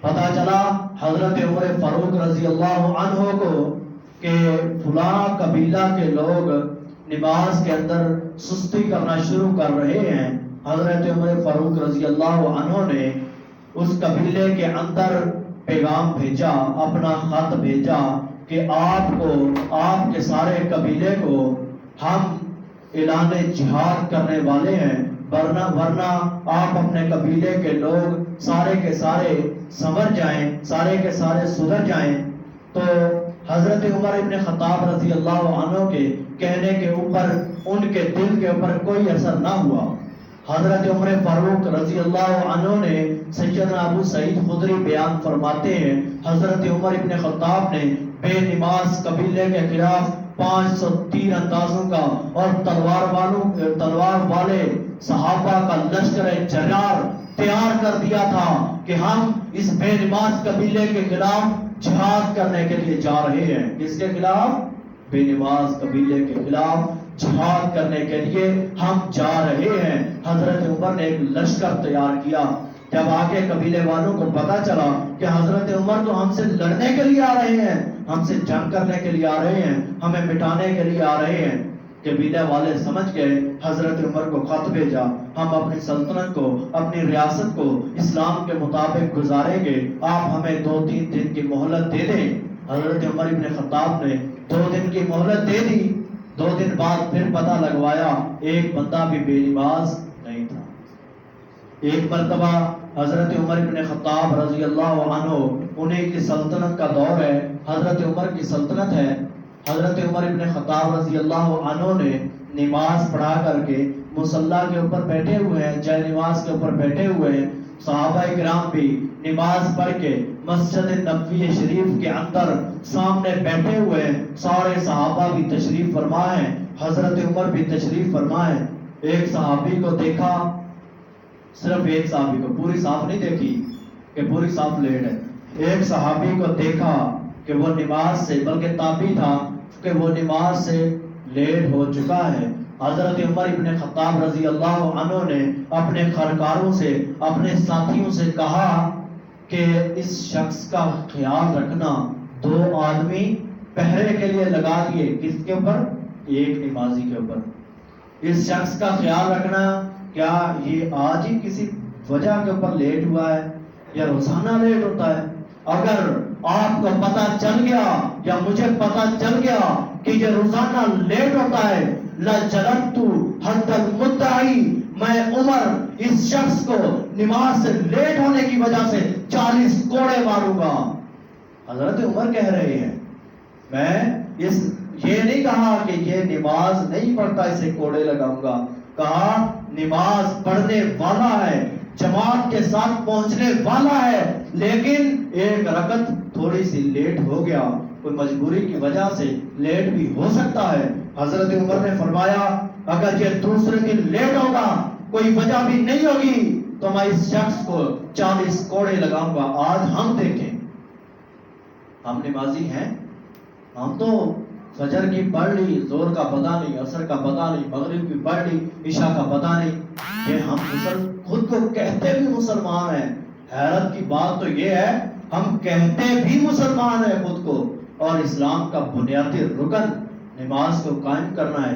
پتہ چلا حضرت عمر فاروق رضی اللہ عنہ کو کہ فلاں قبیلہ کے لوگ نماز کے اندر سستی کرنا شروع کر رہے ہیں۔ حضرت عمر فاروق رضی اللہ عنہ نے اس قبیلے کے اندر پیغام بھیجا، اپنا خط بھیجا کہ آپ کے سارے قبیلے کو ہم اعلان جہاد کرنے والے ہیں، ورنہ آپ اپنے قبیلے کے لوگ سارے کے سارے سمجھ جائیں، سارے کے سارے سدھر جائیں۔ تو حضرت عمر ابن خطاب رضی اللہ عنہ کے کہنے کے اوپر ان کے دل کے اوپر کوئی اثر نہ ہوا۔ حضرت عمر فاروق رضی اللہ عنہ نے سیدنا ابو سعید خدری بیان فرماتے ہیں، حضرت عمر ابن خطاب نے بے نماز قبیلے کے خلاف 500 تیر اندازوں کا اور تلوار والے صحابہ کا لشکر جرار تیار کر دیا تھا کہ ہم اس بے نماز قبیلے کے خلاف جہاد کرنے کے لیے جا رہے ہیں۔ اس کے خلاف؟ بے نماز قبیلے کے خلاف جہاد کرنے کے لیے ہم جا رہے ہیں۔ حضرت عمر نے ایک لشکر تیار کیا۔ جب آگے قبیلے والوں کو پتا چلا کہ حضرت عمر تو ہم سے لڑنے کے لیے آ رہے ہیں، ہم سے جنگ کرنے کے لیے آ رہے ہیں، ہمیں مٹانے کے لیے آ رہے ہیں، قبیلے والے سمجھ گئے حضرت عمر کو خط بھیجا، ہم اپنی سلطنت کو، اپنی ریاست کو اسلام کے مطابق گزاریں گے، آپ ہمیں 2-3 دن کی مہلت دے دیں۔ حضرت عمر ابن خطاب نے 2 دن کی مہلت دے دی۔ 2 دن بعد پھر پتہ لگوایا، ایک بندہ بھی بے نماز نہیں تھا۔ ایک مرتبہ حضرت عمر ابن خطاب رضی اللہ عنہ، انہیں کی سلطنت کا دور ہے، حضرت عمر کی سلطنت ہے، حضرت عمر ابن خطاب رضی اللہ عنہ نے نماز پڑھا کر کے مصلی کے اوپر بیٹھے ہوئے ہیں، جائے نماز کے اوپر بیٹھے ہوئے ہیں، صحابہ کرام بھی نماز پڑھ کے مسجد نبوی شریف کے اندر سامنے بیٹھے ہوئے ہیں، سارے صحابہ بھی تشریف فرما ہیں، حضرت عمر بھی تشریف فرما ہیں۔ ایک صحابی کو دیکھا، صرف ایک صحابی کو، پوری صاف نہیں دیکھی کہ پوری صاف لیٹ ہے، ایک صحابی کو دیکھا کہ وہ نماز سے، بلکہ تابعی تھا کہ وہ نماز سے لیٹ ہو چکا ہے۔ حضرت عمر ابن خطاب رضی اللہ عنہ نے اپنے خرکاروں سے، اپنے ساتھیوں سے کہا کہ اس شخص کا خیال رکھنا، 2 آدمی پہرے کے لیے لگا دیے، کس کے اوپر؟ ایک نمازی کے اوپر۔ اس شخص کا خیال رکھنا، کیا یہ آج ہی کسی وجہ کے اوپر لیٹ ہوا ہے یا روزانہ لیٹ ہوتا ہے؟ اگر آپ کو پتہ چل گیا یا مجھے پتہ چل گیا کہ یہ روزانہ لیٹ ہوتا ہے، لَجَلَدْتُ حَدَّ الْمُدَّعِي، میں عمر اس شخص کو نماز سے لیٹ ہونے کی وجہ سے 40 کوڑے ماروں گا۔ حضرت عمر کہہ رہے ہیں، میں یہ نہیں کہا کہ یہ نماز نہیں پڑھتا اسے کوڑے لگاؤں گا، کہا نماز پڑھنے والا ہے، جماعت کے ساتھ پہنچنے والا ہے، لیکن ایک رکعت تھوڑی سی لیٹ ہو گیا، کوئی مجبوری کی وجہ سے لیٹ بھی ہو سکتا ہے۔ حضرت عمر نے فرمایا، اگر یہ دوسرے دن لیٹ ہوگا، کوئی وجہ بھی نہیں ہوگی، تو میں اس شخص کو 40 کوڑے لگاؤں گا۔ آج ہم دیکھیں، ہم نمازی ہیں، ہم تو فجر کی پڑھ لی، زور کا پتہ نہیں، عصر کا پتہ نہیں، مغرب کی پڑھ لی، عشاء کا پتہ نہیں، یہ ہم خود کو کہتے بھی مسلمان ہیں۔ حیرت کی بات تو یہ ہے، ہم کہتے بھی مسلمان ہیں خود کو، اور اسلام کا بنیادی رکن نماز کو قائم کرنا ہے۔